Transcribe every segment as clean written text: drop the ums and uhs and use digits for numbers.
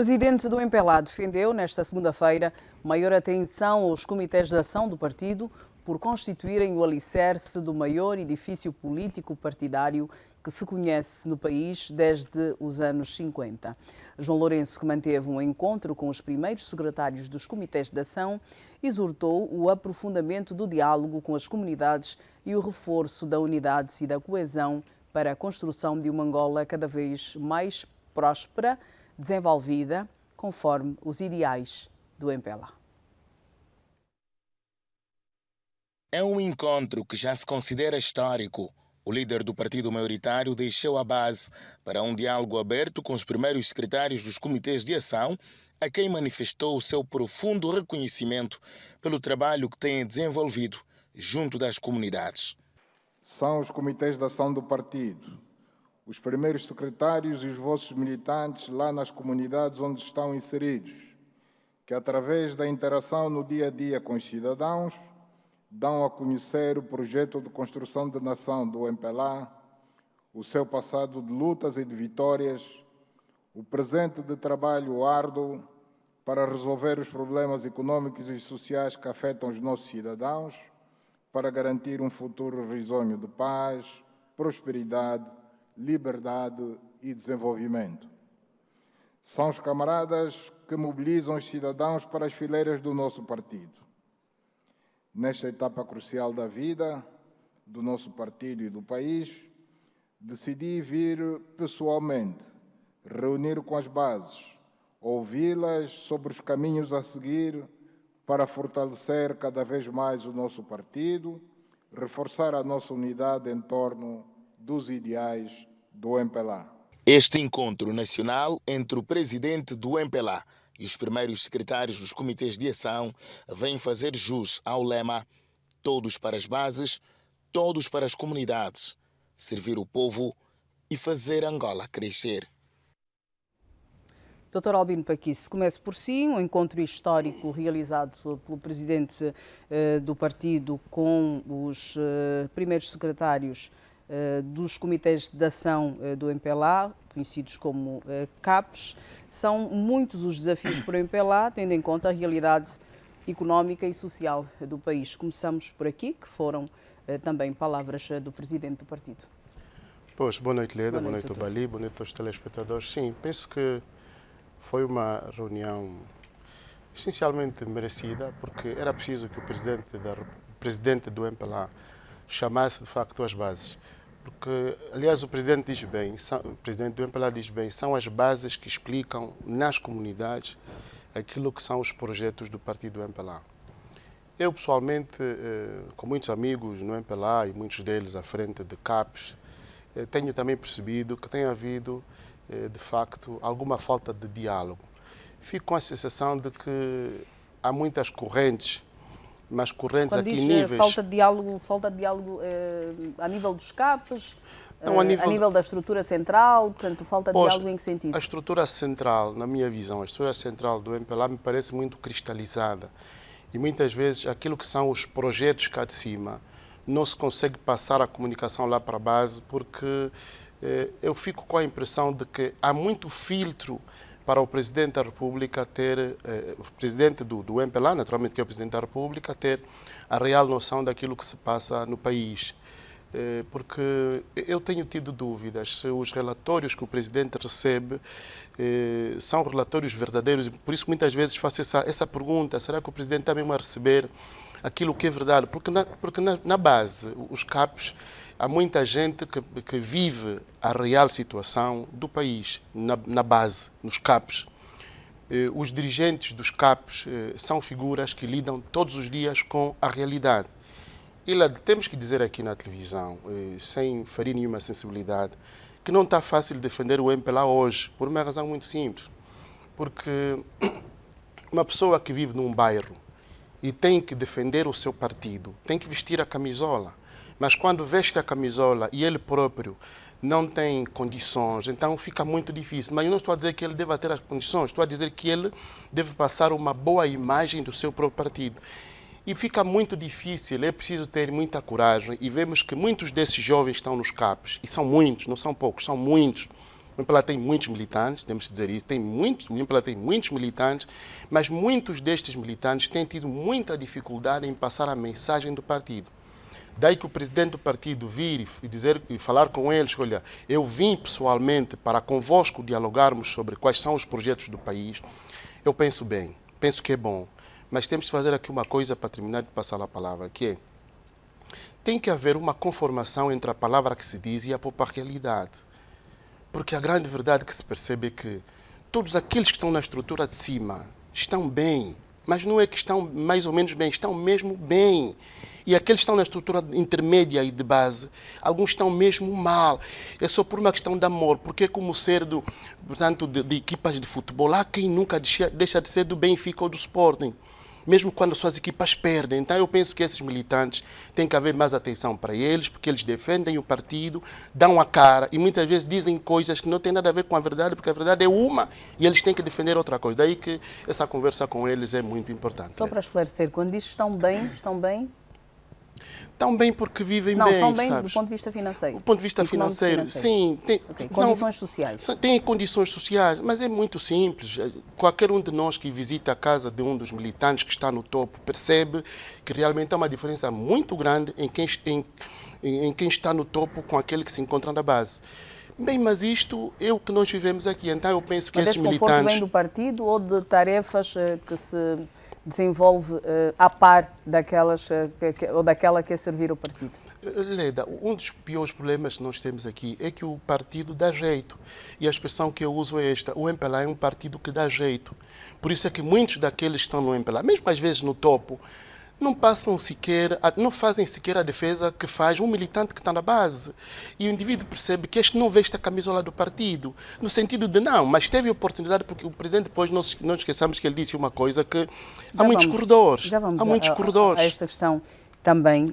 presidente do MPLA defendeu, nesta segunda-feira, maior atenção aos comitês de ação do partido por constituírem o alicerce do maior edifício político partidário que se conhece no país desde os anos 50. João Lourenço, que manteve um encontro com os primeiros secretários dos comitês de ação, exortou o aprofundamento do diálogo com as comunidades e o reforço da unidade e da coesão para a construção de uma Angola cada vez mais próspera, desenvolvida, conforme os ideais do MPLA. É um encontro que já se considera histórico. O líder do partido maioritário deixou a base para um diálogo aberto com os primeiros secretários dos comitês de ação, a quem manifestou o seu profundo reconhecimento pelo trabalho que têm desenvolvido junto das comunidades. São os comitês de ação do partido, os primeiros secretários e os vossos militantes lá nas comunidades onde estão inseridos, que através da interação no dia a dia com os cidadãos, dão a conhecer o projeto de construção de nação do MPLA, o seu passado de lutas e de vitórias, o presente de trabalho árduo para resolver os problemas econômicos e sociais que afetam os nossos cidadãos, para garantir um futuro risonho de paz, prosperidade, liberdade e desenvolvimento. São os camaradas que mobilizam os cidadãos para as fileiras do nosso partido. Nesta etapa crucial da vida do nosso partido e do país, decidi vir pessoalmente, reunir com as bases, ouvi-las sobre os caminhos a seguir para fortalecer cada vez mais o nosso partido, reforçar a nossa unidade em torno dos ideais do MPLA. Este encontro nacional entre o presidente do MPLA e os primeiros secretários dos comitês de ação vem fazer jus ao lema "Todos para as bases, todos para as comunidades, servir o povo e fazer Angola crescer". Dr. Albino Paquice, comece por si, um encontro histórico realizado pelo presidente do partido com os primeiros secretários dos comitês de ação do MPLA, conhecidos como CAPs. São muitos os desafios para o MPLA, tendo em conta a realidade económica e social do país. Começamos por aqui, que foram também palavras do presidente do partido. Pois, boa noite, Leda, boa noite, Obali, boa noite aos telespectadores. Sim, penso que foi uma reunião essencialmente merecida, porque era preciso que o presidente do MPLA chamasse de facto as bases. Porque, aliás, o presidente do MPLA diz bem, são as bases que explicam nas comunidades aquilo que são os projetos do partido do MPLA. Eu, pessoalmente, com muitos amigos no MPLA e muitos deles à frente de CAPs, tenho também percebido que tem havido, de facto, alguma falta de diálogo. Fico com a sensação de que há muitas correntes, mas correntes Quando aqui diz, níveis... falta de diálogo a nível dos CAPs, não, a nível da estrutura central, portanto, falta de diálogo em que sentido? A estrutura central, na minha visão, a estrutura central do MPLA me parece muito cristalizada e muitas vezes aquilo que são os projetos cá de cima não se consegue passar a comunicação lá para a base porque eu fico com a impressão de que há muito filtro para o Presidente da República ter, o Presidente do MPLA, naturalmente que é o Presidente da República, ter a real noção daquilo que se passa no país. Porque eu tenho tido dúvidas se os relatórios que o Presidente recebe são relatórios verdadeiros, e por isso muitas vezes faço essa pergunta, será que o Presidente também vai receber aquilo que é verdade? Porque na base, os CAPs, há muita gente que vive a real situação do país, na base, nos CAPs. Os dirigentes dos CAPs são figuras que lidam todos os dias com a realidade. E lá temos que dizer aqui na televisão, sem ferir nenhuma sensibilidade, que não está fácil defender o MPLA hoje, por uma razão muito simples. Porque uma pessoa que vive num bairro e tem que defender o seu partido, tem que vestir a camisola. Mas quando veste a camisola e ele próprio não tem condições, então fica muito difícil. Mas eu não estou a dizer que ele deva ter as condições, estou a dizer que ele deve passar uma boa imagem do seu próprio partido. E fica muito difícil, é preciso ter muita coragem. E vemos que muitos desses jovens estão nos CAPs, e são muitos, não são poucos, são muitos. O MPLA tem muitos militantes, temos que dizer isso, o MPLA tem muitos militantes, mas muitos destes militantes têm tido muita dificuldade em passar a mensagem do partido. Daí que o presidente do partido vir e falar com eles, olha, eu vim pessoalmente para convosco dialogarmos sobre quais são os projetos do país. Eu penso bem, penso que é bom, mas temos que fazer aqui uma coisa para terminar de passar a palavra, que é, tem que haver uma conformação entre a palavra que se diz e a própria realidade. Porque a grande verdade que se percebe é que todos aqueles que estão na estrutura de cima estão bem, mas não é que estão mais ou menos bem, estão mesmo bem. E aqueles que estão na estrutura intermédia e de base, alguns estão mesmo mal. É só por uma questão de amor, porque é como ser portanto, de equipas de futebol. Há quem nunca deixa de ser do Benfica ou do Sporting, mesmo quando suas equipas perdem. Então eu penso que esses militantes têm que haver mais atenção para eles, porque eles defendem o partido, dão a cara e muitas vezes dizem coisas que não têm nada a ver com a verdade, porque a verdade é uma e eles têm que defender outra coisa. Daí que essa conversa com eles é muito importante. Só para esclarecer, quando diz estão bem, estão bem? Estão bem porque vivem não, bem, estão bem sabes? do ponto de vista financeiro. Do ponto de vista financeiro, sim. Okay. Condições sociais. Tem condições sociais, mas é muito simples. Qualquer um de nós que visita a casa de um dos militantes que está no topo percebe que realmente há uma diferença muito grande em quem está no topo com aquele que se encontra na base. Bem, mas isto é o que nós vivemos aqui. Então eu penso que esses militantes... Mas vem do partido ou de tarefas que se desenvolve a par daquelas ou daquela que é servir o partido? Leda, um dos piores problemas que nós temos aqui é que o partido dá jeito. E a expressão que eu uso é esta: o MPLA é um partido que dá jeito. Por isso é que muitos daqueles que estão no MPLA, mesmo às vezes no topo, não fazem sequer a defesa que faz um militante que está na base. E o indivíduo percebe que este não veste a camisola do partido, no sentido de não, mas teve oportunidade, porque o presidente depois, não esqueçamos que ele disse uma coisa, que há muitos corredores. Já vamos há muitos corredores. A esta questão também,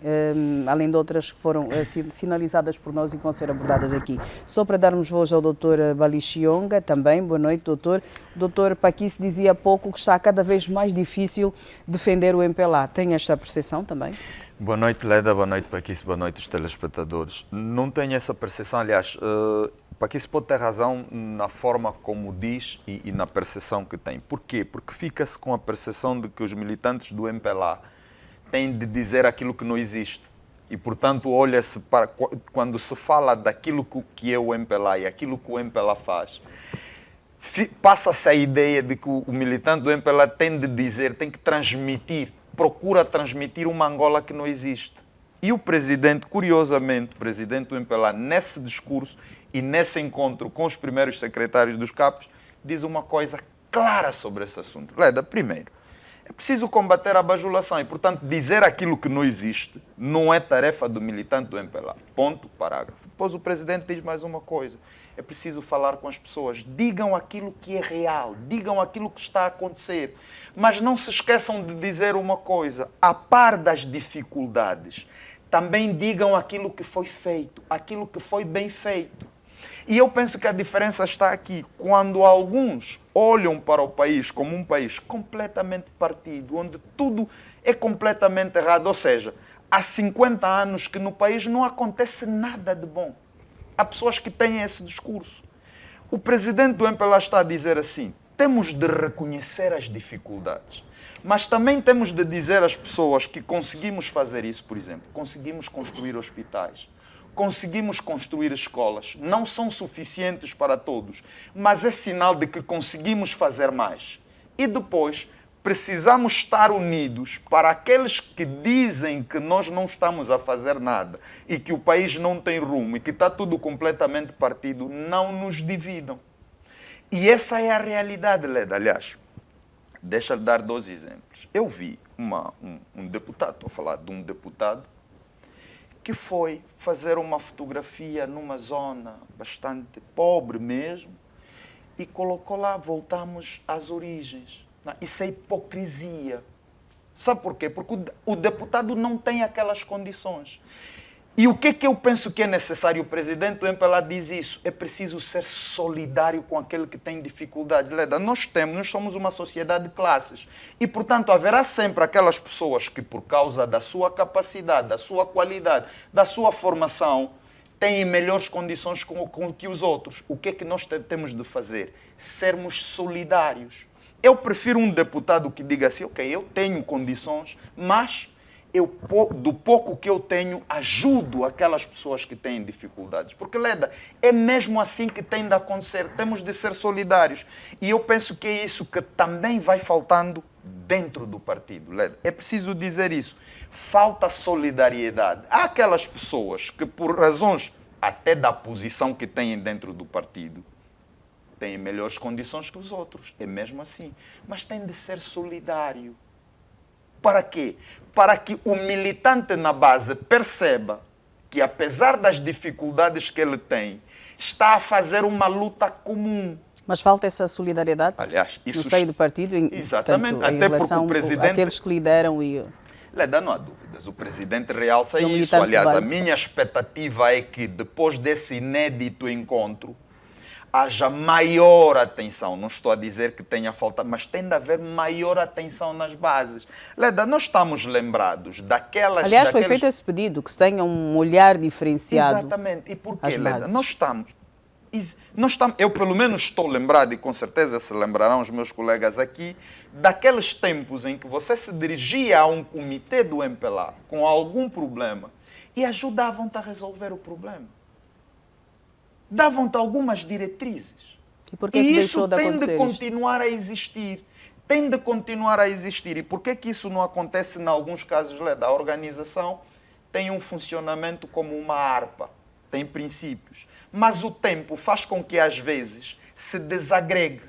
além de outras que foram sinalizadas por nós e que vão ser abordadas aqui. Só para darmos voz ao Dr. Balixionga também, boa noite, doutor. Dr. Paquis dizia há pouco que está cada vez mais difícil defender o MPLA. Tem esta percepção também? Boa noite, Leda, boa noite, Paquis, boa noite, os telespectadores. Não tenho essa percepção, aliás, Paquis pode ter razão na forma como diz e na percepção que tem. Por quê? Porque fica-se com a percepção de que os militantes do MPLA têm de dizer aquilo que não existe. E, portanto, olha-se para quando se fala daquilo que é o MPLA e aquilo que o MPLA faz, passa-se a ideia de que o militante do MPLA tem de dizer, tem que transmitir, procura transmitir uma Angola que não existe. E o presidente, curiosamente, o presidente do MPLA, nesse discurso e nesse encontro com os primeiros secretários dos CAPs, diz uma coisa clara sobre esse assunto. Leda, primeiro, é preciso combater a bajulação e, portanto, dizer aquilo que não existe não é tarefa do militante do MPLA. Ponto, parágrafo. Depois o presidente diz mais uma coisa. É preciso falar com as pessoas. Digam aquilo que é real. Digam aquilo que está a acontecer. Mas não se esqueçam de dizer uma coisa. A par das dificuldades, também digam aquilo que foi feito, aquilo que foi bem feito. E eu penso que a diferença está aqui. Quando alguns olham para o país como um país completamente partido, onde tudo é completamente errado, ou seja, há 50 anos que no país não acontece nada de bom. Há pessoas que têm esse discurso. O presidente do MPLA está a dizer assim, temos de reconhecer as dificuldades, mas também temos de dizer às pessoas que conseguimos fazer isso, por exemplo, conseguimos construir hospitais, conseguimos construir escolas, não são suficientes para todos, mas é sinal de que conseguimos fazer mais. E depois, precisamos estar unidos para aqueles que dizem que nós não estamos a fazer nada e que o país não tem rumo e que está tudo completamente partido, não nos dividam. E essa é a realidade, Leda. Aliás, deixa eu dar 2 exemplos. Eu vi um deputado, estou a falar de um deputado, que foi fazer uma fotografia numa zona bastante pobre mesmo e colocou lá, voltamos às origens. Isso é hipocrisia. Sabe por quê? Porque o deputado não tem aquelas condições. E o que eu penso que é necessário? O presidente do MPLA diz isso. É preciso ser solidário com aquele que tem dificuldades. Leda, nós somos uma sociedade de classes. E, portanto, haverá sempre aquelas pessoas que, por causa da sua capacidade, da sua qualidade, da sua formação, têm melhores condições que os outros. O que é que nós temos de fazer? Sermos solidários. Eu prefiro um deputado que diga assim, ok, eu tenho condições, mas eu, do pouco que eu tenho, ajudo aquelas pessoas que têm dificuldades. Porque, Leda, é mesmo assim que tem de acontecer. Temos de ser solidários. E eu penso que é isso que também vai faltando dentro do partido, Leda. É preciso dizer isso. Falta solidariedade. Há aquelas pessoas que, por razões até da posição que têm dentro do partido, têm melhores condições que os outros. É mesmo assim. Mas tem de ser solidário. Para quê? Para que o militante na base perceba que, apesar das dificuldades que ele tem, está a fazer uma luta comum. Mas falta essa solidariedade, aliás, isso no seio do partido, exatamente, portanto, até porque o presidente, aqueles que lideram e... Leda, não há dúvidas, o presidente realça E isso. Aliás, a base. minha expectativa é que, depois desse inédito encontro, haja maior atenção. Não estou a dizer que tenha falta, mas tem de haver maior atenção nas bases. Leda, nós estamos lembrados daquelas... Aliás, foi feito esse pedido, que se tenha um olhar diferenciado. Exatamente. E porquê, Leda? Nós estamos... Eu, pelo menos, estou lembrado, e com certeza se lembrarão os meus colegas aqui, daqueles tempos em que você se dirigia a um comitê do MPLA com algum problema e ajudavam-te a resolver o problema. Davam-te algumas diretrizes. E por que isso tem de acontecer continuar a existir. Tem de continuar a existir. E por que isso não acontece em alguns casos, Leda? A organização tem um funcionamento como uma harpa, tem princípios. Mas o tempo faz com que, às vezes, se desagregue.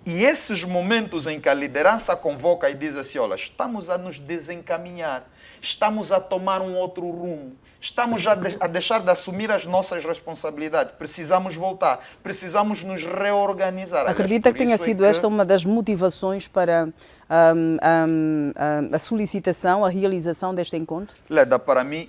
E esses momentos em que a liderança convoca e diz assim, olha, estamos a nos desencaminhar, estamos a tomar um outro rumo, estamos a deixar de assumir as nossas responsabilidades, precisamos voltar, precisamos nos reorganizar. Acredita que tenha sido esta uma das motivações para a solicitação, a realização deste encontro? Leda, para mim,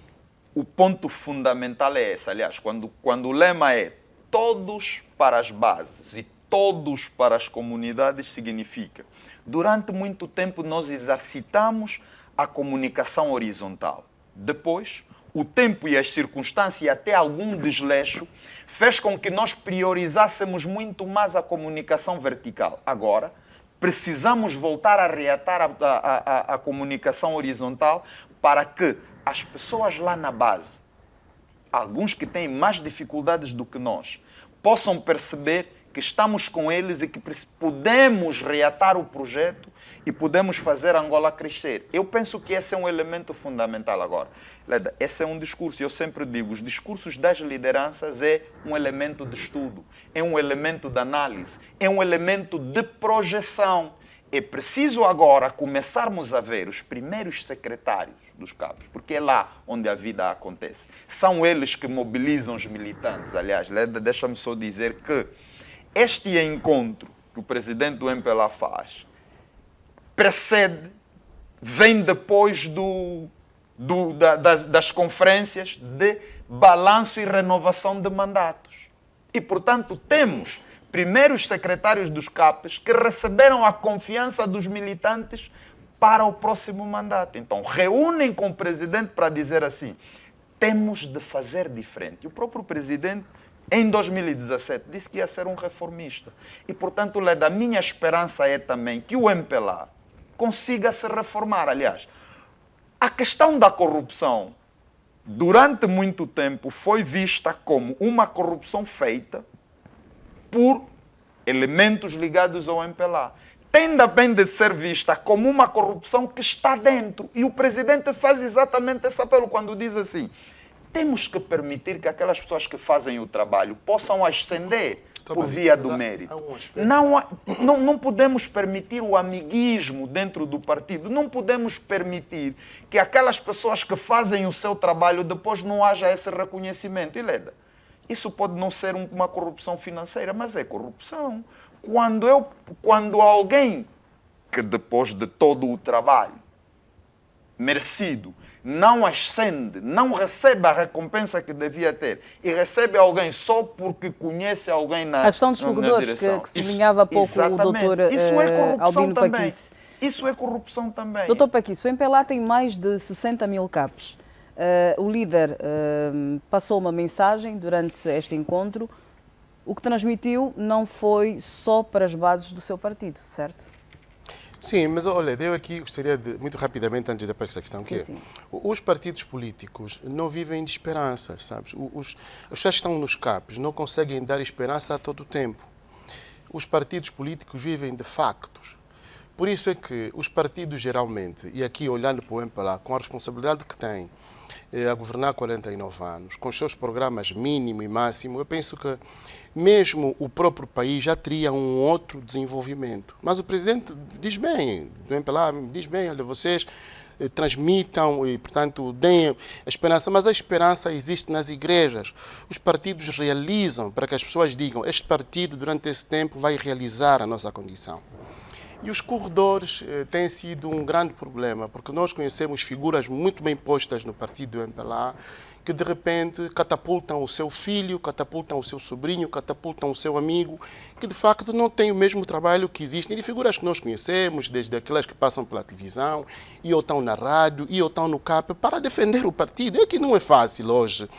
o ponto fundamental é esse. Aliás, quando o lema é todos para as bases e todos para as comunidades, significa, durante muito tempo nós exercitamos a comunicação horizontal. Depois, o tempo e as circunstâncias e até algum desleixo fez com que nós priorizássemos muito mais a comunicação vertical. Agora, precisamos voltar a reatar a comunicação horizontal para que as pessoas lá na base, alguns que têm mais dificuldades do que nós, possam perceber que estamos com eles e que podemos reatar o projeto e podemos fazer Angola crescer. Eu penso que esse é um elemento fundamental agora. Leda, esse é um discurso, eu sempre digo, os discursos das lideranças é um elemento de estudo, é um elemento de análise, é um elemento de projeção. É preciso agora começarmos a ver os primeiros secretários dos cabos, porque é lá onde a vida acontece. São eles que mobilizam os militantes. Aliás, Leda, deixa-me só dizer que este encontro que o presidente do MPLA faz precede, vem depois das conferências de balanço e renovação de mandatos. E, portanto, temos primeiros secretários dos CAPES que receberam a confiança dos militantes para o próximo mandato. Então, reúnem com o presidente para dizer assim, temos de fazer diferente. E o próprio presidente, em 2017, disse que ia ser um reformista. E, portanto, Leda, a minha esperança é também que o MPLA consiga se reformar. Aliás, a questão da corrupção, durante muito tempo, foi vista como uma corrupção feita por elementos ligados ao MPLA. Tem também de ser vista como uma corrupção que está dentro. E o presidente faz exatamente esse apelo quando diz assim, temos que permitir que aquelas pessoas que fazem o trabalho possam ascender por via do mérito. Não podemos permitir o amiguismo dentro do partido. Não podemos permitir que aquelas pessoas que fazem o seu trabalho depois não haja esse reconhecimento. E Leda, isso pode não ser uma corrupção financeira, mas é corrupção. Quando alguém que depois de todo o trabalho merecido não ascende, não recebe a recompensa que devia ter e recebe alguém só porque conhece alguém na direção. A questão dos jogadores que sublinhava há pouco o doutor Albino Paquice. Isso é corrupção também. Doutor Paquice, o MPLA tem mais de 60 mil CAPs. O líder passou uma mensagem durante este encontro. O que transmitiu não foi só para as bases do seu partido, certo? Sim, mas olha, eu aqui gostaria de, muito rapidamente, antes de ir para esta questão, que Sim. Os partidos políticos não vivem de esperanças, sabes? As pessoas que estão nos CAPs não conseguem dar esperança a todo o tempo. Os partidos políticos vivem de factos. Por isso é que os partidos geralmente, e aqui olhando para o MPLA, com a responsabilidade que têm, a governar há 49 anos, com os seus programas mínimo e máximo, eu penso que mesmo o próprio país já teria um outro desenvolvimento. Mas o presidente diz bem, do MPLA diz bem, olha, vocês transmitam e, portanto, deem a esperança, mas a esperança existe nas igrejas. Os partidos realizam para que as pessoas digam, este partido durante esse tempo vai realizar a nossa condição. E os corredores têm sido um grande problema, porque nós conhecemos figuras muito bem postas no partido do MPLA, que de repente catapultam o seu filho, catapultam o seu sobrinho, catapultam o seu amigo, que de facto não têm o mesmo trabalho que existem, de figuras que nós conhecemos, desde aquelas que passam pela televisão, e ou estão na rádio, e ou estão no CAP, para defender o partido. É que não é fácil hoje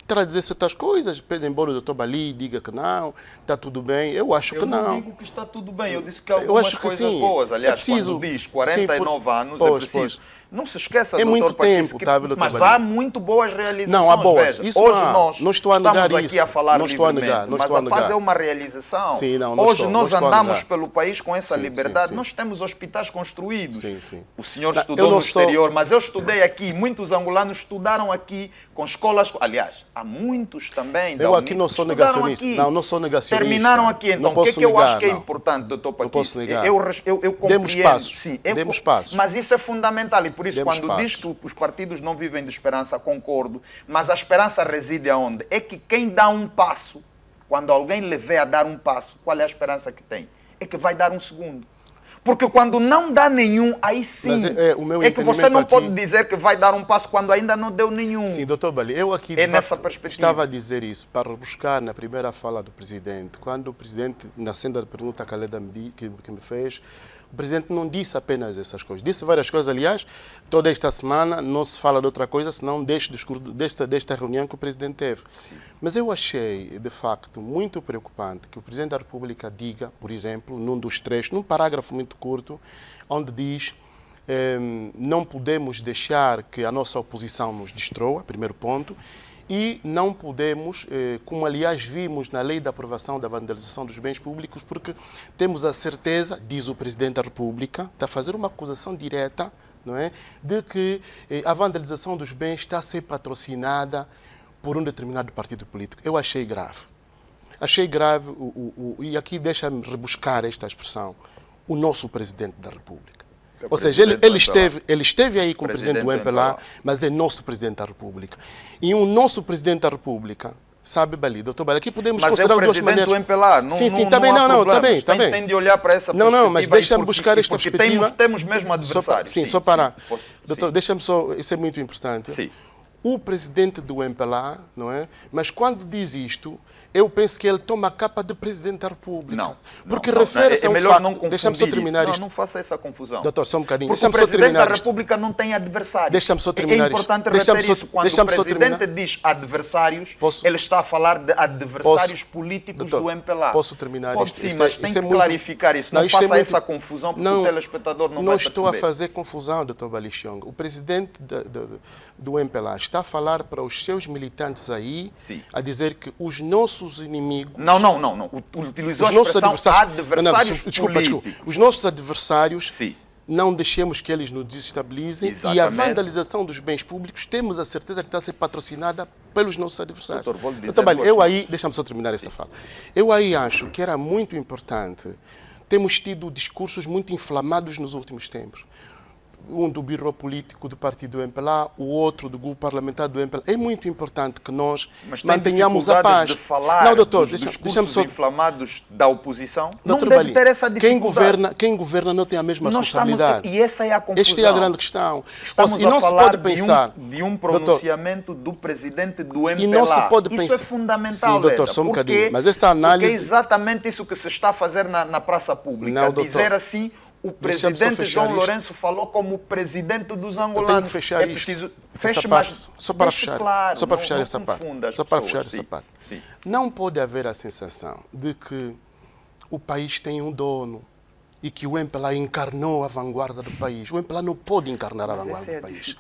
para dizer certas coisas, embora o Dr. Bali diga que não, está tudo bem, eu acho que não. Eu não digo que está tudo bem, eu disse que há algumas coisas boas. Aliás, preciso, quando diz 49 anos, pois, é preciso... Pois. Não se esqueça, é muito tempo, mas há muito boas realizações. Não, há boas. Veja, isso hoje não estou a negar estamos aqui a falar livremente, mas a paz é uma realização. Sim, não hoje estou, nós andamos pelo país com essa sim, liberdade. sim. Nós temos hospitais construídos. Sim. O senhor estudou no exterior, mas eu estudei aqui. Muitos angolanos estudaram aqui com escolas... Aliás, há muitos também. Eu aqui não sou negacionista. Não sou negacionista. Terminaram aqui. Então, o que eu acho que é importante, doutor Paquis? Não posso negar. Eu compreendo. Demos passos. Sim, Demos passos. Mas isso é fundamental. E por isso, Demos quando passos. diz que os partidos não vivem de esperança, concordo. Mas a esperança reside aonde? É que quem dá um passo, quando alguém lhe vê a dar um passo, qual é a esperança que tem? É que vai dar um segundo. Porque quando não dá nenhum, aí sim, é que você não pode dizer que vai dar um passo quando ainda não deu nenhum. Sim, doutor Bali, eu aqui nessa perspectiva estava a dizer isso para buscar na primeira fala do presidente, quando o presidente, na senda de pergunta que me fez, o presidente não disse apenas essas coisas, disse várias coisas. Aliás, toda esta semana não se fala de outra coisa senão desta reunião que o presidente teve. Sim. Mas eu achei, de facto, muito preocupante que o presidente da República diga, por exemplo, num dos trechos, num parágrafo muito curto, onde diz não podemos deixar que a nossa oposição nos destrua, primeiro ponto, e não podemos, como aliás vimos na lei da aprovação da vandalização dos bens públicos, porque temos a certeza, diz o Presidente da República, de fazer uma acusação direta, não é, de que a vandalização dos bens está a ser patrocinada por um determinado partido político. Eu achei grave. Achei grave, e aqui deixa-me rebuscar esta expressão, o nosso Presidente da República. Ou seja, ele esteve aí com o presidente do MPLA, mas é nosso Presidente da República. E o nosso Presidente da República, sabe, Bali, doutor Bali, aqui podemos considerar duas maneiras. Mas é o Presidente do MPLA, não, sim, não, também, não está bem. Tem de olhar para essa perspectiva. Não, mas deixa-me buscar esta perspectiva. Porque temos mesmo adversários. Só para... Doutor, deixa-me só, isso é muito importante. Sim. O Presidente do MPLA, não é? Mas quando diz isto, eu penso que ele toma a capa de Presidente da República. Não. Porque refere-se a um melhor facto. não confundir. Deixa-me só terminar isso. isto. Não faça essa confusão. Doutor, só um bocadinho. Porque o Presidente da República não tem adversários. Deixa-me só terminar isto. É importante reter isso. Quando o Presidente diz adversários, ele está a falar de adversários políticos do MPLA. Posso terminar Pode isto? Sim, mas tem que clarificar isso. Não faça essa confusão, porque o telespectador não vai perceber. Não estou a fazer confusão, doutor Balichong. O Presidente do MPLA está a falar para os seus militantes aí, a dizer que os nossos inimigos... Não. Utilizou a expressão adversários políticos. Os nossos adversários, sim, não deixemos que eles nos desestabilizem. Exatamente. E a vandalização dos bens públicos, temos a certeza que está a ser patrocinada pelos nossos adversários. Deixa-me só terminar essa fala. Eu aí acho que era muito importante. Temos tido discursos muito inflamados nos últimos tempos. Um do Biro Político do Partido do MPLA, o outro do Grupo Parlamentar do MPLA. É muito importante que nós mantenhamos a paz. De falar não, doutor, deixa-me só... inflamados da oposição, doutor não deve ter essa dificuldade. Quem governa não tem a mesma responsabilidade. E essa é a confusão. Esta é a grande questão. Estamos a falar de um pronunciamento do Presidente do MPLA. E não se pode isso é fundamental, sim, doutor, só um bocadinho. Mas essa análise... Porque é exatamente isso que se está a fazer na praça pública. Não, dizer assim... o presidente João Lourenço falou como presidente dos angolanos. Eu tenho que fechar é preciso feche mais, só para fechar, claro, só para fechar essa parte. Só para fechar essa parte. Sim. Não pode haver a sensação de que o país tem um dono e que o MPLA encarnou a vanguarda do país. O MPLA não pode encarnar a vanguarda do país.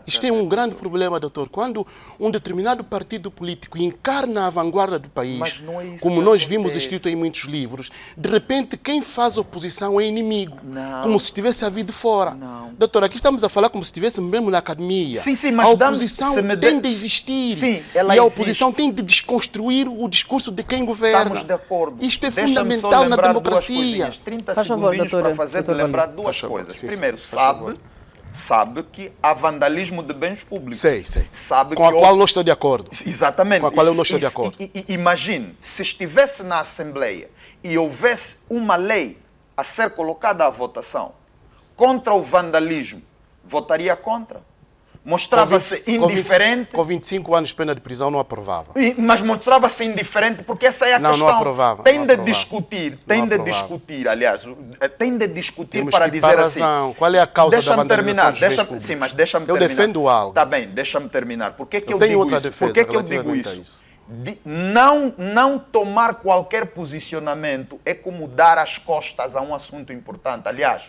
Isto é um grande problema, doutor. Quando um determinado partido político encarna a vanguarda do país, como nós vimos escrito em muitos livros, de repente quem faz oposição é inimigo, como se estivesse havido fora. Doutor, aqui estamos a falar como se estivesse mesmo na academia. Sim, mas a oposição tem de existir. Sim, e a oposição tem de desconstruir o discurso de quem governa. Estamos de acordo. Isto é fundamental na democracia. 30 segundos para fazer lembrar duas coisas. Primeiro, sabe que há vandalismo de bens públicos. Sei. Sabe com a qual não estou de acordo. Exatamente. Com a qual eu não estou de acordo. Imagine, se estivesse na Assembleia e houvesse uma lei a ser colocada à votação contra o vandalismo, votaria contra? Mostrava-se indiferente. Com 25 anos de pena de prisão não aprovava. Mas mostrava-se indiferente porque essa é a questão. Não aprovava. Tem de discutir, aliás, tem de discutir. Temos para dizer assim. Qual é a causa da vandalização dos bens públicos? Sim, mas deixa-me terminar. Eu defendo algo. Está bem, deixa-me terminar. Por que que eu tenho digo outra isso? defesa. Por que que eu digo isso? Não tomar qualquer posicionamento é como dar as costas a um assunto importante. Aliás,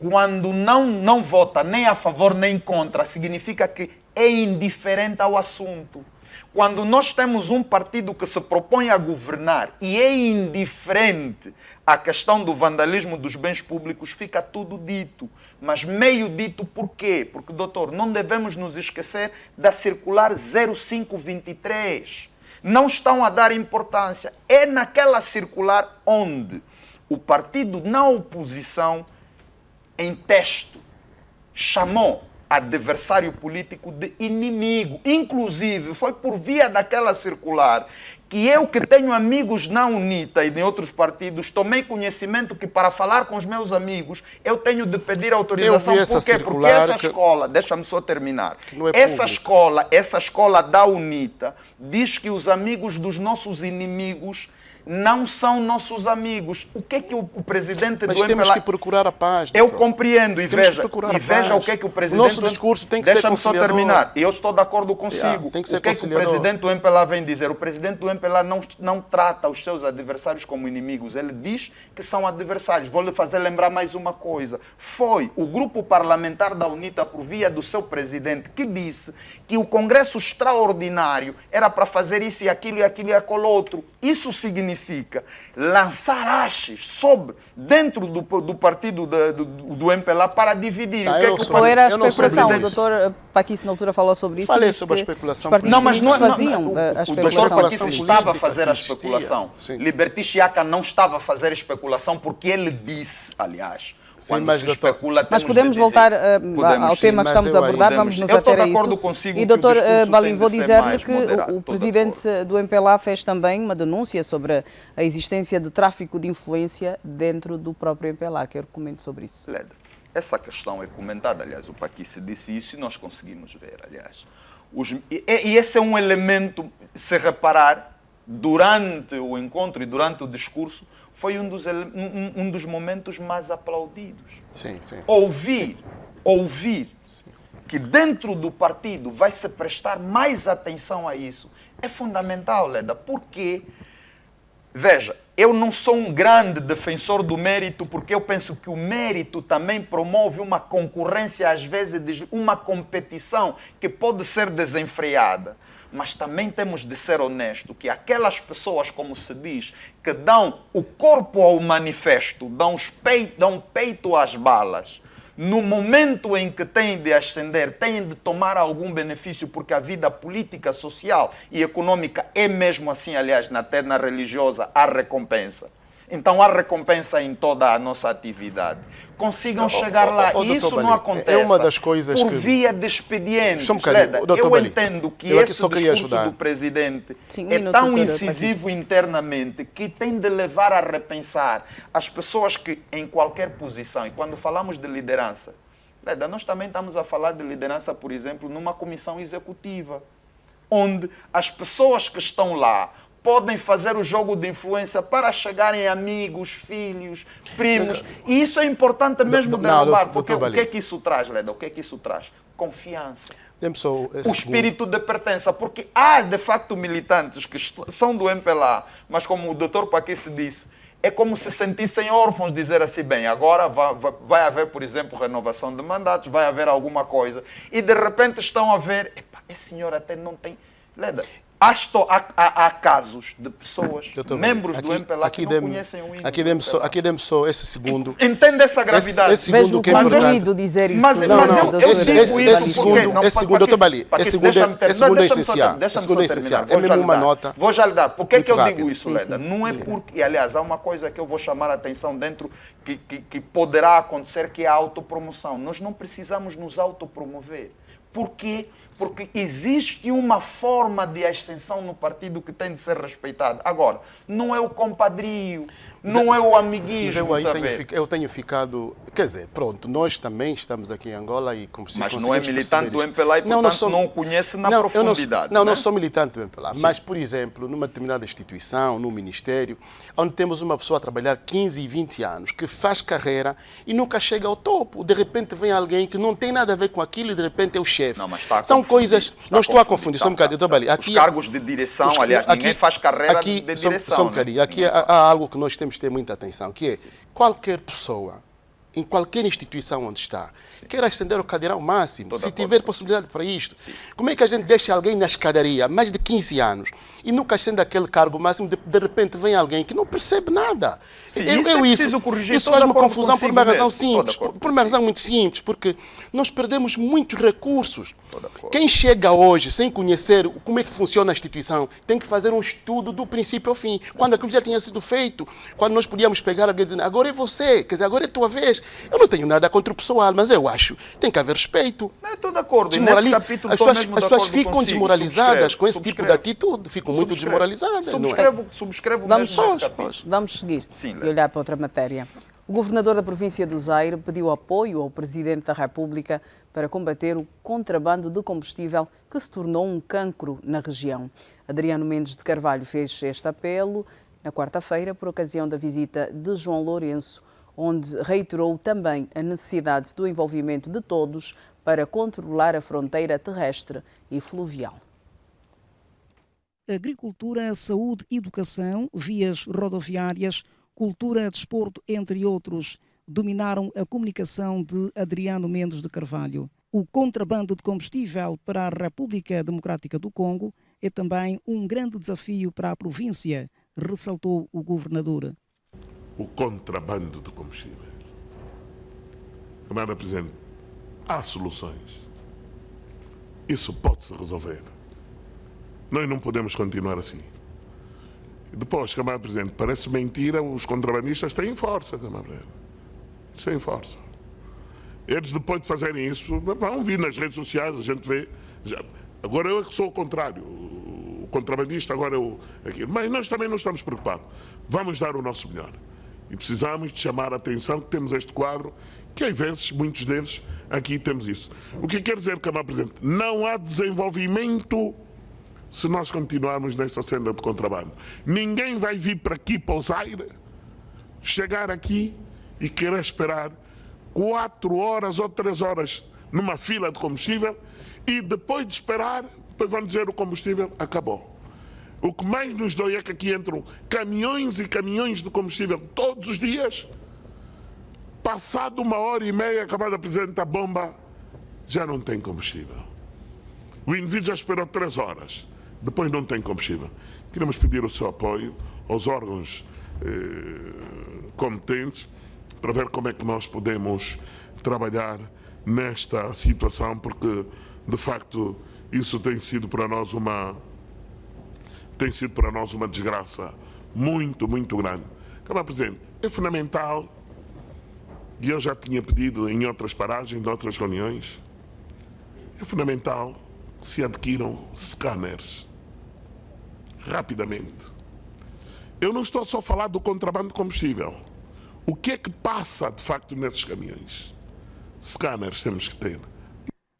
quando não vota nem a favor nem contra, significa que é indiferente ao assunto. Quando nós temos um partido que se propõe a governar e é indiferente à questão do vandalismo dos bens públicos, fica tudo dito. Mas meio dito por quê? Porque, doutor, não devemos nos esquecer da circular 0523. Não estão a dar importância. É naquela circular onde o partido na oposição, em texto, chamou adversário político de inimigo. Inclusive, foi por via daquela circular que eu, que tenho amigos na UNITA e em outros partidos, tomei conhecimento que para falar com os meus amigos eu tenho de pedir autorização. Por quê? Porque essa escola, deixa-me só terminar, essa escola da UNITA diz que os amigos dos nossos inimigos não são nossos amigos. O que é que o presidente do MPLA... Mas temos que procurar a paz. Eu compreendo e veja o que é que o presidente... O nosso discurso tem que ser conciliador. Deixa-me só terminar. Eu estou de acordo consigo. Tem que ser o que é que o presidente do MPLA vem dizer? O presidente do MPLA não trata os seus adversários como inimigos. Ele diz que são adversários. Vou lhe fazer lembrar mais uma coisa. Foi o grupo parlamentar da UNITA, por via do seu presidente, que disse que o Congresso Extraordinário era para fazer isso e aquilo e aquilo e aquele outro. Isso significa lançar haches dentro do partido do MPLA para dividir. Qual era a especulação? O doutor Paquice na altura falou sobre isso. Falei sobre a especulação. Não, mas não faziam a especulação. O doutor Paquice estava a fazer a especulação. Liberty Chiaka não estava a fazer a especulação porque ele disse, aliás... Sim, mas podemos voltar ao tema que estamos a abordar, vamos nos ater a isso. E, doutor Balim, vou dizer-lhe que o presidente do MPLA fez também uma denúncia sobre a existência de tráfico de influência dentro do próprio MPLA. Quero que comente sobre isso. Leda, essa questão é comentada, aliás, o Paquice disse isso e nós conseguimos ver, aliás. E esse é um elemento, se reparar, durante o encontro e durante o discurso, foi um dos momentos mais aplaudidos. Sim. Ouvir que dentro do partido vai se prestar mais atenção a isso é fundamental, Leda, porque, veja, eu não sou um grande defensor do mérito, porque eu penso que o mérito também promove uma concorrência, às vezes, uma competição que pode ser desenfreada. Mas também temos de ser honestos que aquelas pessoas, como se diz, que dão o corpo ao manifesto, dão peito às balas, no momento em que têm de ascender, têm de tomar algum benefício, porque a vida política, social e econômica é mesmo assim, aliás, até na religiosa, há recompensa. Então há recompensa em toda a nossa atividade. Consigam chegar lá. E isso não acontece uma das coisas por via de expedientes. Eu entendo que esse discurso do presidente é tão incisivo internamente que tem de levar a repensar as pessoas que em qualquer posição, e quando falamos de liderança, Leda, nós também estamos a falar de liderança, por exemplo, numa comissão executiva, onde as pessoas que estão lá podem fazer o jogo de influência para chegarem amigos, filhos, primos. E isso é importante mesmo derrubar. Porque o que é que isso traz, Leda? O que é que isso traz? Confiança. O espírito de pertença. Porque há, de facto, militantes que são do MPLA, mas como o Dr. Paquice disse, é como se sentissem órfãos, dizer assim, bem, agora vai haver, por exemplo, renovação de mandatos, vai haver alguma coisa. E de repente estão a ver, esse senhor até não tem... Leda, há casos de pessoas, membros do MPLA, que não conhecem o hino. Aqui demos só esse segundo. Entende essa gravidade? Esse segundo que é importante. Dizer isso. Mas eu digo isso porque... Esse segundo, doutor Bali, esse segundo é essencial. Esse segundo é essencial. É mesmo uma nota. Vou já lhe dar. Por que é que eu digo isso, Leda? Não é porque... E, aliás, há uma coisa que eu vou chamar a atenção dentro que poderá acontecer, que é a autopromoção. Nós não precisamos nos autopromover. Por quê? Porque existe uma forma de ascensão no partido que tem de ser respeitada. Agora, não é o compadrio, não é o amiguismo. Eu tenho ficado... Quer dizer, pronto, nós também estamos aqui em Angola e... Mas não é militante do MPLA e, portanto, não o conhece na profundidade. Não sou militante do MPLA. Sim. Mas, por exemplo, numa determinada instituição, no ministério, onde temos uma pessoa a trabalhar 15 e 20 anos, que faz carreira e nunca chega ao topo. De repente vem alguém que não tem nada a ver com aquilo e de repente é o chefe. São coisas... Não estou a confundir, só um bocadinho. Os cargos de direção, aliás, ninguém faz carreira de direção. Só um bocadinho. Aqui há algo que nós temos que ter muita atenção, que é qualquer pessoa, em qualquer instituição onde está, quer ascender o cadeirão ao máximo, se tiver possibilidade para isto. Sim. Como é que a gente deixa alguém na escadaria, mais de 15 anos, e nunca ascende aquele cargo máximo, de repente vem alguém que não percebe nada? Sim, isso faz uma confusão por uma razão simples, por uma razão muito simples, porque nós perdemos muitos recursos. Quem chega hoje sem conhecer como é que funciona a instituição, tem que fazer um estudo do princípio ao fim. Quando aquilo já tinha sido feito, quando nós podíamos pegar alguém dizendo, agora é você, quer dizer, agora é a tua vez. Eu não tenho nada contra o pessoal, mas eu acho que tem que haver respeito. Estou de acordo. As pessoas ficam desmoralizadas com esse tipo de atitude, ficam muito desmoralizadas. Subscrevo mesmo esse capítulo. Vamos seguir e olhar para outra matéria. O governador da província do Zaire pediu apoio ao presidente da República para combater o contrabando de combustível que se tornou um cancro na região. Adriano Mendes de Carvalho fez este apelo na quarta-feira por ocasião da visita de João Lourenço, onde reiterou também a necessidade do envolvimento de todos para controlar a fronteira terrestre e fluvial. Agricultura, saúde, educação, vias rodoviárias, cultura, desporto, entre outros, dominaram a comunicação de Adriano Mendes de Carvalho. O contrabando de combustível para a República Democrática do Congo é também um grande desafio para a província, ressaltou o governador. O contrabando de combustíveis. Camarada Presidente, há soluções. Isso pode-se resolver. Nós não podemos continuar assim. Depois, Camarada Presidente, parece mentira, os contrabandistas têm força, Camarada Presidente. Sem força. Eles, depois de fazerem isso, vão vir nas redes sociais, a gente vê. Agora eu sou o contrário. O contrabandista agora é aquilo. Mas nós também não estamos preocupados. Vamos dar o nosso melhor. E precisamos de chamar a atenção que temos este quadro, que às vezes, muitos deles, aqui temos isso. O que quer dizer, Camarada Presidente? Não há desenvolvimento se nós continuarmos nesta senda de contrabando. Ninguém vai vir para aqui, para o Zaire, chegar aqui e querer esperar 4 horas ou 3 horas numa fila de combustível e depois de esperar, depois vão dizer o combustível acabou. O que mais nos dói é que aqui entram caminhões e caminhões de combustível todos os dias. Passado 1h30, acabada a Presidente, a bomba já não tem combustível. O indivíduo já esperou 3 horas, depois não tem combustível. Queremos pedir o seu apoio aos órgãos competentes para ver como é que nós podemos trabalhar nesta situação, porque, de facto, isso tem sido para nós uma desgraça muito, muito grande. Camarada Presidente, é fundamental, e eu já tinha pedido em outras paragens, em outras reuniões, é fundamental que se adquiram scanners rapidamente. Eu não estou só a falar do contrabando de combustível. O que é que passa, de facto, nesses caminhões? Scanners temos que ter.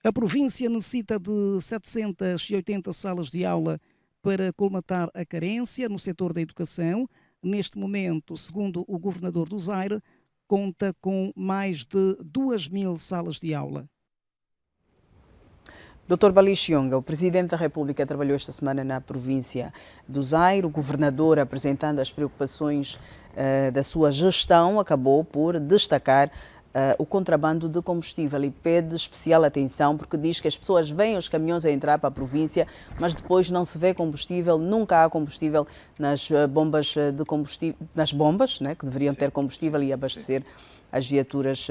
A província necessita de 780 salas de aula para colmatar a carência no setor da educação. Neste momento, segundo o governador do Zaire, conta com mais de 2.000 salas de aula. Dr. Bali Chionga, o Presidente da República trabalhou esta semana na província do Zaire. O governador, apresentando as preocupações da sua gestão, acabou por destacar o contrabando de combustível e pede especial atenção porque diz que as pessoas veem os caminhões a entrar para a província, mas depois não se vê combustível, nunca há combustível nas bombas de combustível, nas bombas, né, que deveriam ter combustível e abastecer as viaturas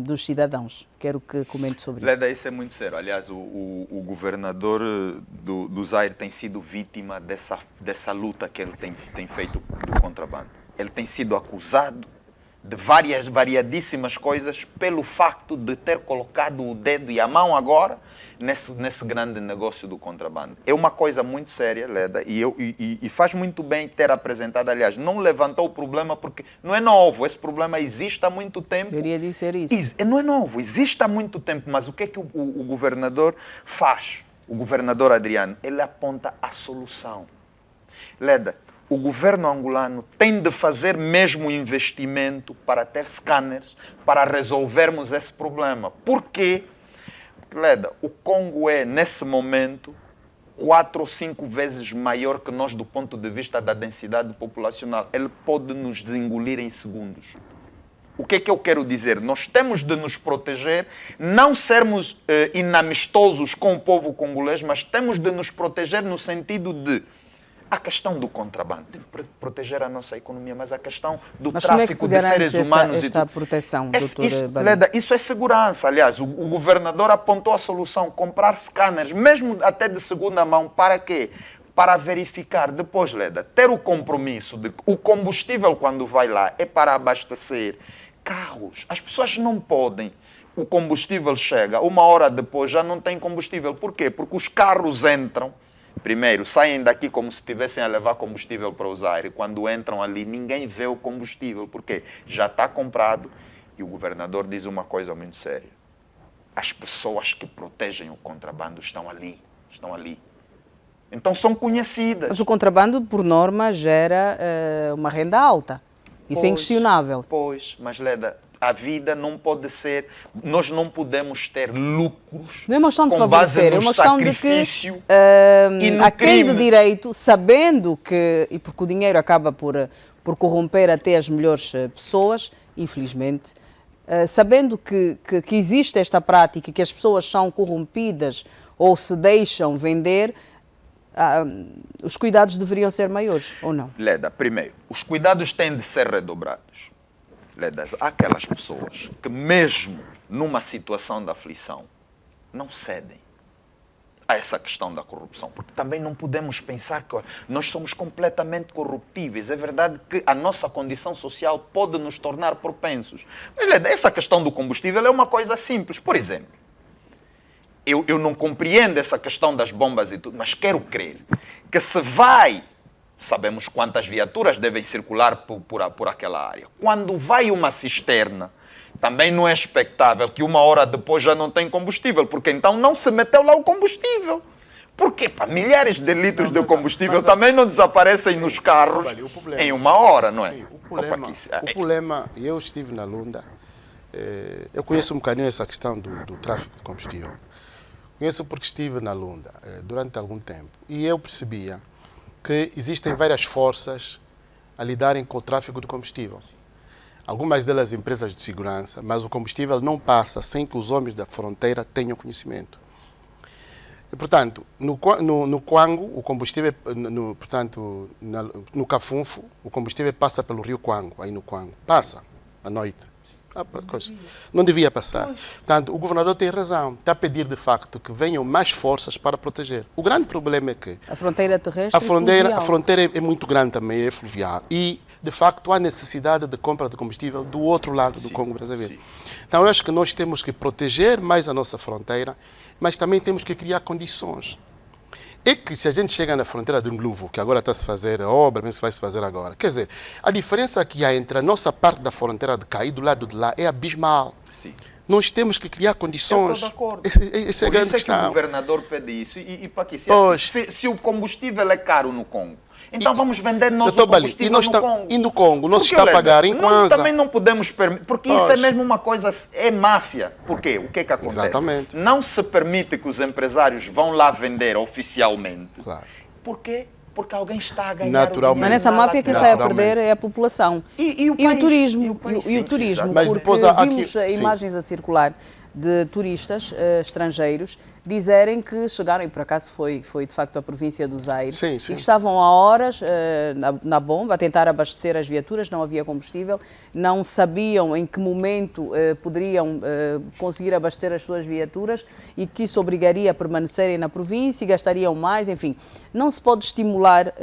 dos cidadãos. Quero que comente sobre isso. Leda, isso é muito sério. Aliás, o governador do Zaire tem sido vítima dessa luta que ele tem feito do contrabando. Ele tem sido acusado de variadíssimas coisas pelo facto de ter colocado o dedo e a mão agora nesse grande negócio do contrabando. É uma coisa muito séria, Leda, e faz muito bem ter apresentado. Aliás, não levantou o problema porque não é novo, esse problema existe há muito tempo. Queria dizer isso. Não é novo, existe há muito tempo, mas o que é que o governador faz? O governador Adriano, ele aponta a solução. Leda, o governo angolano tem de fazer mesmo investimento para ter scanners, para resolvermos esse problema. Por quê? Leda, o Congo é, nesse momento, 4 ou 5 vezes maior que nós do ponto de vista da densidade populacional. Ele pode nos desengolir em segundos. O que é que eu quero dizer? Nós temos de nos proteger, não sermos inamistosos com o povo congolês, mas temos de nos proteger no sentido de a questão do contrabando, de proteger a nossa economia, mas a questão do tráfico de seres humanos. Esta proteção, Leda, isso é segurança. Aliás, o governador apontou a solução, comprar scanners, mesmo até de segunda mão, para quê? Para verificar depois, Leda, ter o compromisso de que o combustível, quando vai lá, é para abastecer carros. As pessoas não podem. O combustível chega, 1 hora depois já não tem combustível. Por quê? Porque os carros entram, primeiro, saem daqui como se estivessem a levar combustível para o Zaire. Quando entram ali, ninguém vê o combustível, porque já está comprado. E o governador diz uma coisa muito séria. As pessoas que protegem o contrabando estão ali. Então são conhecidas. Mas o contrabando, por norma, gera uma renda alta. Isso é inquestionável. Pois, mas Leda, a vida não pode ser... Nós não podemos ter lucros. Não é uma questão de favorecer, é uma questão de que a quem de direito, sabendo que... E porque o dinheiro acaba por corromper até as melhores pessoas, infelizmente, sabendo que existe esta prática, que as pessoas são corrompidas ou se deixam vender... os cuidados deveriam ser maiores, ou não? Leda, primeiro, os cuidados têm de ser redobrados. Leda, há aquelas pessoas que mesmo numa situação de aflição não cedem a essa questão da corrupção, porque também não podemos pensar que nós somos completamente corruptíveis. É verdade que a nossa condição social pode nos tornar propensos. Mas, Leda, essa questão do combustível é uma coisa simples. Por exemplo, eu não compreendo essa questão das bombas e tudo, mas quero crer que se vai, sabemos quantas viaturas devem circular por aquela área. Quando vai uma cisterna, também não é expectável que 1 hora depois já não tem combustível, porque então não se meteu lá o combustível. Porque milhares de litros de combustível também não desaparecem nos carros em 1 hora, não é? Sim, o problema, eu estive na Lunda, eu conheço um bocadinho essa questão do tráfico de combustível. Conheço porque estive na Lunda durante algum tempo e eu percebia que existem várias forças a lidarem com o tráfico de combustível. Algumas delas empresas de segurança, mas o combustível não passa sem que os homens da fronteira tenham conhecimento. E, portanto, no Kwango, o combustível, no Cafunfo, o combustível passa pelo rio Kwango, aí no Kwango. Passa à noite. Não devia passar. Portanto, o governador tem razão. Está a pedir, de facto, que venham mais forças para proteger. O grande problema é que... A fronteira terrestre a fronteira é muito grande também, é fluvial. E, de facto, há necessidade de compra de combustível do outro lado do Congo brasileiro. Então, eu acho que nós temos que proteger mais a nossa fronteira, mas também temos que criar condições. É que se a gente chega na fronteira de Ngluvo, que agora está a se fazer a obra, mas vai se fazer agora. Quer dizer, a diferença que há entre a nossa parte da fronteira de cá e do lado de lá é abismal. Sim. Nós temos que criar condições. Eu estou de acordo. Essa é a Por grande isso é que questão. o governador pede isso. E para que se o combustível é caro no Congo, então vamos vender nós o combustível no Congo. E no Congo, não se Porque, está a pagar em nós Kwanza. também não podemos permitir, porque isso é mesmo uma coisa, é máfia. Por quê? O que é que acontece? Exatamente. Não se permite que os empresários vão lá vender oficialmente. Claro. Por quê? Porque alguém está a ganhar Naturalmente. Mas nessa máfia quem sai a perder é a população. E o turismo. país, E o sim, turismo. Mas porque depois há vimos aqui- imagens a circular de turistas estrangeiros dizerem que chegaram, e por acaso foi de facto a província do Zaire, Sim, e sim. que estavam há horas na bomba a tentar abastecer as viaturas, não havia combustível, não sabiam em que momento poderiam conseguir abastecer as suas viaturas e que isso obrigaria a permanecerem na província e gastariam mais, enfim. Não se pode estimular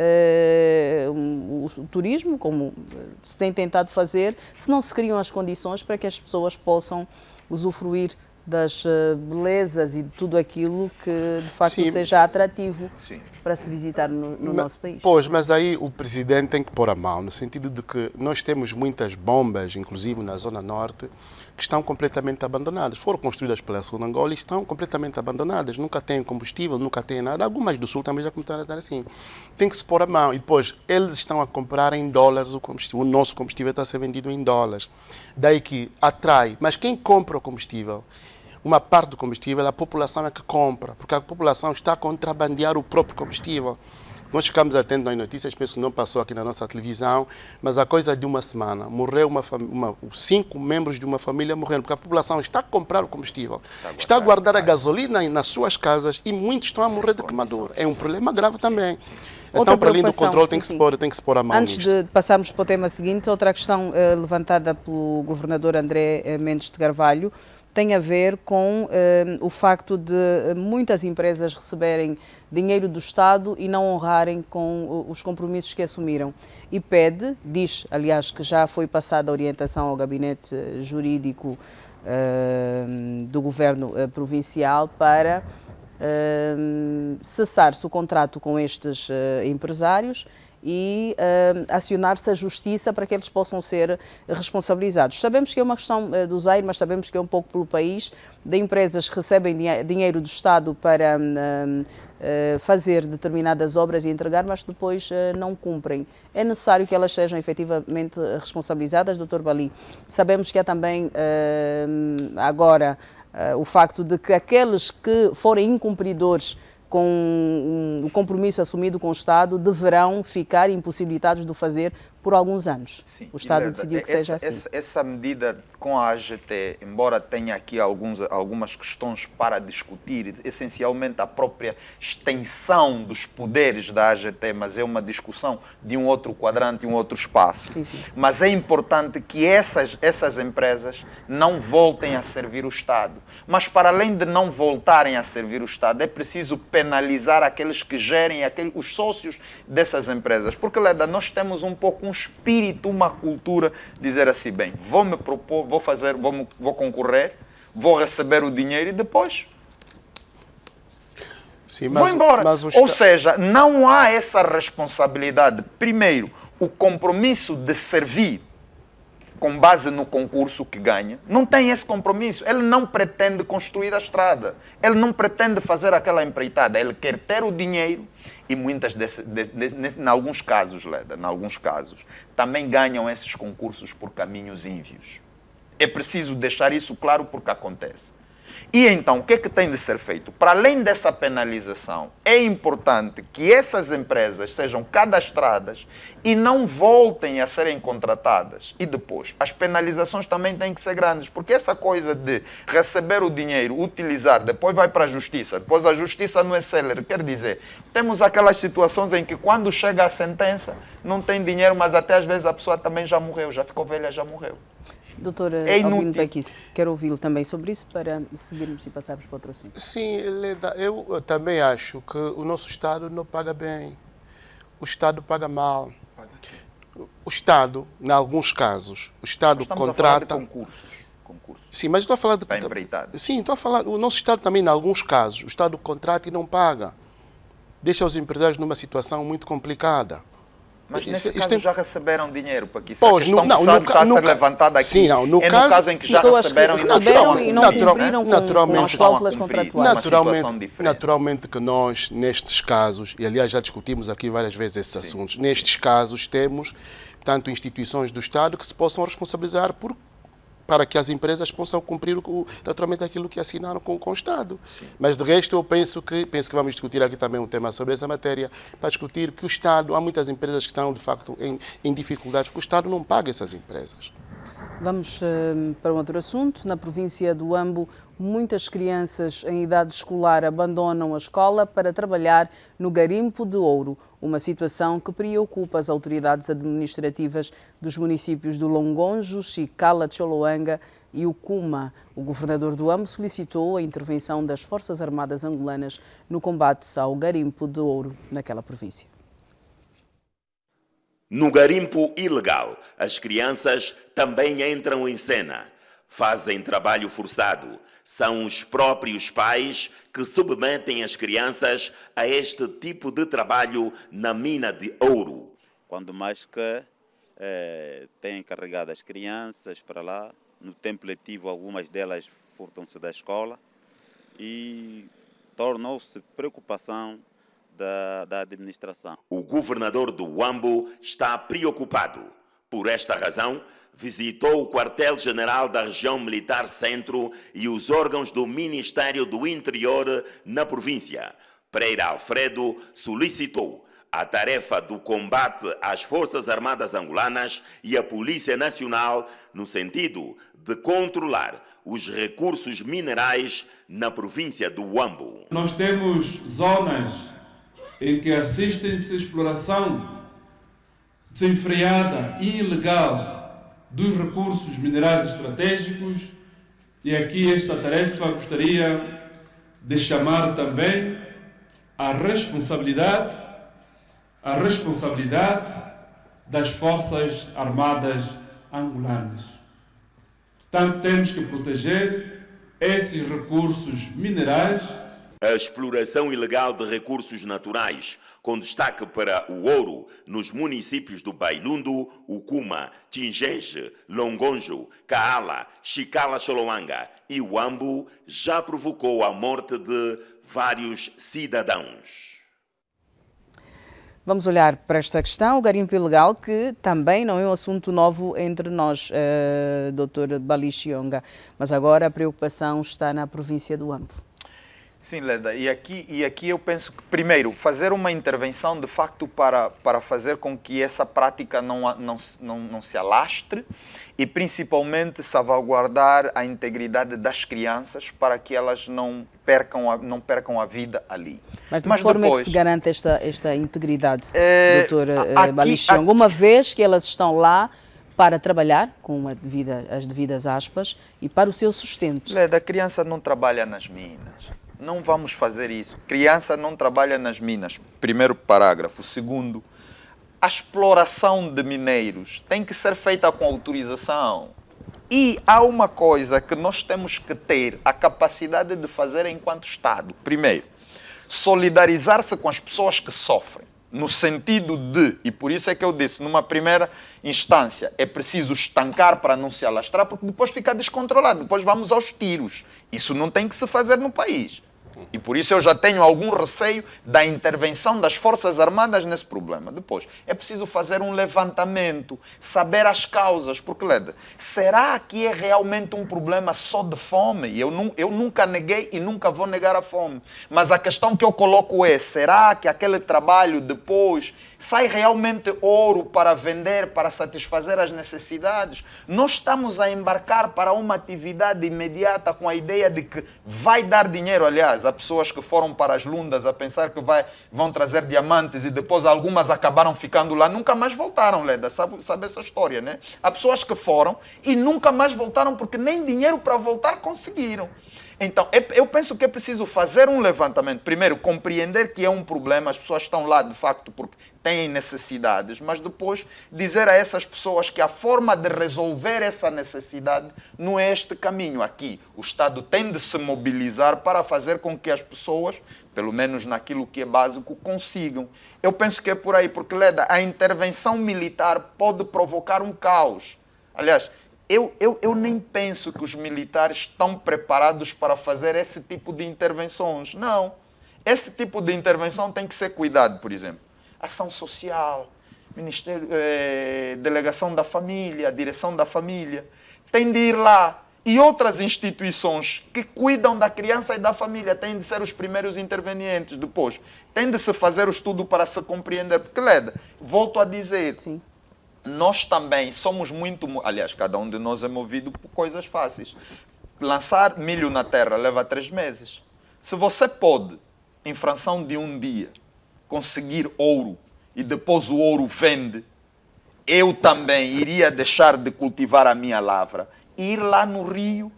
o turismo, como se tem tentado fazer, se não se criam as condições para que as pessoas possam usufruir das belezas e de tudo aquilo que de facto Sim. seja atrativo Sim. para se visitar no nosso país. Pois, mas aí o presidente tem que pôr a mão, no sentido de que nós temos muitas bombas, inclusive na Zona Norte, que estão completamente abandonadas. Foram construídas pela Segunda Angola e estão completamente abandonadas. Nunca têm combustível, nunca têm nada. Algumas do Sul também já começaram a estar assim. Tem que se pôr a mão. E depois, eles estão a comprar em dólares o combustível. O nosso combustível está a ser vendido em dólares. Daí que atrai. Mas quem compra o combustível? Uma parte do combustível, a população é que compra, porque a população está a contrabandear o próprio combustível. Nós ficamos atentos às notícias, penso que não passou aqui na nossa televisão, mas a coisa de uma semana, morreu 5 membros de uma família morreram, porque a população está a comprar o combustível, está a guardar a gasolina nas suas casas e muitos estão a morrer de queimadura. É um problema grave também. Então, para além do controle, tem que se pôr a mão Antes nisto. de passarmos para o tema seguinte, outra questão levantada pelo governador André Mendes de Carvalho tem a ver com o facto de muitas empresas receberem dinheiro do Estado e não honrarem com os compromissos que assumiram. E diz, aliás, que já foi passada a orientação ao gabinete jurídico do governo provincial para cessar-se o contrato com estes empresários e acionar-se a justiça para que eles possam ser responsabilizados. Sabemos que é uma questão do Zaire, mas sabemos que é um pouco pelo país, de empresas que recebem dinheiro do Estado para fazer determinadas obras e entregar, mas depois não cumprem. É necessário que elas sejam efetivamente responsabilizadas, Dr. Bali. Sabemos que há também agora o facto de que aqueles que forem incumpridores com o compromisso assumido com o Estado deverão ficar impossibilitados de o fazer por alguns anos. Sim. O Estado decidiu que seja assim. Essa medida com a AGT, embora tenha aqui algumas questões para discutir, essencialmente a própria extensão dos poderes da AGT, mas é uma discussão de um outro quadrante, um outro espaço. Sim, sim. Mas é importante que essas empresas não voltem a servir o Estado. Mas para além de não voltarem a servir o Estado, é preciso penalizar aqueles que gerem, os sócios dessas empresas. Porque, Leda, nós temos um pouco um espírito, uma cultura, dizer assim, bem, vou me propor, vou concorrer, vou receber o dinheiro e depois Sim, vou embora. Ou seja, não há essa responsabilidade. Primeiro, o compromisso de servir com base no concurso que ganha, não tem esse compromisso. Ele não pretende construir a estrada. Ele não pretende fazer aquela empreitada. Ele quer ter o dinheiro e muitas em alguns casos, Leda, em alguns casos, também ganham esses concursos por caminhos ínvios. É preciso deixar isso claro porque acontece. E então, o que é que tem de ser feito? Para além dessa penalização, é importante que essas empresas sejam cadastradas e não voltem a serem contratadas. E depois, as penalizações também têm que ser grandes, porque essa coisa de receber o dinheiro, utilizar, depois vai para a justiça, depois a justiça não é célere, quer dizer, temos aquelas situações em que quando chega a sentença, não tem dinheiro, mas até às vezes a pessoa também já morreu, já ficou velha, já morreu. Doutora Albino Bequice, quero ouvi-lo também sobre isso para seguirmos e passarmos para outro assunto. Sim, Leda, eu também acho que o nosso Estado não paga bem. O Estado paga mal. O Estado, em alguns casos, o Estado contrata... A falar de concursos. Sim, mas estou a falar de... Está empreitado. Sim, estou a falar... O nosso Estado também, em alguns casos, o Estado contrata e não paga. Deixa os empresários numa situação muito complicada. Mas nesse Isso caso tem... já receberam dinheiro, para que isso Pois, a questão que está a ser levantada aqui. Sim, não, no é caso, no caso em que já receberam, e não cumpriram com as cláusulas contratuais. Naturalmente que nós, nestes casos, e aliás já discutimos aqui várias vezes esses assuntos, nestes casos temos, tanto instituições do Estado que se possam responsabilizar para que as empresas possam cumprir naturalmente aquilo que assinaram com o Estado. Sim. Mas de resto eu penso que vamos discutir aqui também um tema sobre essa matéria, para discutir que o Estado, há muitas empresas que estão de facto em dificuldades, porque o Estado não paga essas empresas. Vamos para um outro assunto. Na província do Huambo, muitas crianças em idade escolar abandonam a escola para trabalhar no garimpo de ouro, uma situação que preocupa as autoridades administrativas dos municípios do Longonjo, Chicala, Choloanga e Ucuma. O governador do Huambo solicitou a intervenção das Forças Armadas angolanas no combate ao garimpo de ouro naquela província. No garimpo ilegal, as crianças também entram em cena. Fazem trabalho forçado. São os próprios pais que submetem as crianças a este tipo de trabalho na mina de ouro. Quando mais que têm carregado as crianças para lá, no tempo letivo algumas delas furtam-se da escola e tornou-se preocupação da administração. O governador do Huambo está preocupado. Por esta razão, visitou o quartel-general da região militar Centro e os órgãos do Ministério do Interior na província. Pereira Alfredo solicitou a tarefa do combate às Forças Armadas Angolanas e à Polícia Nacional no sentido de controlar os recursos minerais na província do Huambo. Nós temos zonas em que assistem-se exploração desenfreada e ilegal dos recursos minerais estratégicos, e aqui esta tarefa gostaria de chamar também a responsabilidade das Forças Armadas angolanas. Portanto, temos que proteger esses recursos minerais. A exploração ilegal de recursos naturais, com destaque para o ouro nos municípios do Bailundo, Ucuma, Tinjenge, Longonjo, Kaala, Chicala, Choloanga e Huambo, já provocou a morte de vários cidadãos. Vamos olhar para esta questão, o garimpo ilegal, que também não é um assunto novo entre nós, Dr. Balixionga, mas agora a preocupação está na província do Huambo. Sim, Leda, e aqui eu penso que, primeiro, fazer uma intervenção de facto para fazer com que essa prática não se alastre e principalmente salvaguardar a integridade das crianças para que elas não percam a vida ali. Mas de que forma é que se garante esta integridade, Dr. Balixionga, uma vez que elas estão lá para trabalhar, com as devidas aspas, e para o seu sustento? Leda, a criança não trabalha nas minas. Não vamos fazer isso. Criança não trabalha nas minas. Primeiro parágrafo. Segundo, a exploração de mineiros tem que ser feita com autorização. E há uma coisa que nós temos que ter a capacidade de fazer enquanto Estado. Primeiro, solidarizar-se com as pessoas que sofrem. No sentido de, e por isso é que eu disse, numa primeira instância, é preciso estancar para não se alastrar, porque depois fica descontrolado, depois vamos aos tiros. Isso não tem que se fazer no país. E por isso eu já tenho algum receio da intervenção das Forças Armadas nesse problema. Depois, é preciso fazer um levantamento, saber as causas, porque, Leda, será que é realmente um problema só de fome? Eu nunca neguei e nunca vou negar a fome. Mas a questão que eu coloco é, será que aquele trabalho depois sai realmente ouro para vender, para satisfazer as necessidades? Nós estamos a embarcar para uma atividade imediata com a ideia de que vai dar dinheiro. Aliás, há pessoas que foram para as lundas a pensar que vão trazer diamantes e depois algumas acabaram ficando lá, nunca mais voltaram, Leda. Sabe essa história, né? Há pessoas que foram e nunca mais voltaram porque nem dinheiro para voltar conseguiram. Então, eu penso que é preciso fazer um levantamento. Primeiro, compreender que é um problema, as pessoas estão lá de facto porque têm necessidades, mas depois dizer a essas pessoas que a forma de resolver essa necessidade não é este caminho aqui. O Estado tem de se mobilizar para fazer com que as pessoas, pelo menos naquilo que é básico, consigam. Eu penso que é por aí, porque, Leda, a intervenção militar pode provocar um caos. Aliás, eu nem penso que os militares estão preparados para fazer esse tipo de intervenções. Não. Esse tipo de intervenção tem que ser cuidado, por exemplo. Ação social, Ministério, Delegação da Família, Direção da Família. Tem de ir lá. E outras instituições que cuidam da criança e da família têm de ser os primeiros intervenientes. Depois, tem de se fazer o estudo para se compreender. Porque, Leda, volto a dizer... Sim. Nós também somos muito... Aliás, cada um de nós é movido por coisas fáceis. Lançar milho na terra leva 3 meses. Se você pode, em fração de um dia, conseguir ouro e depois o ouro vende, eu também iria deixar de cultivar a minha lavra, ir lá no rio,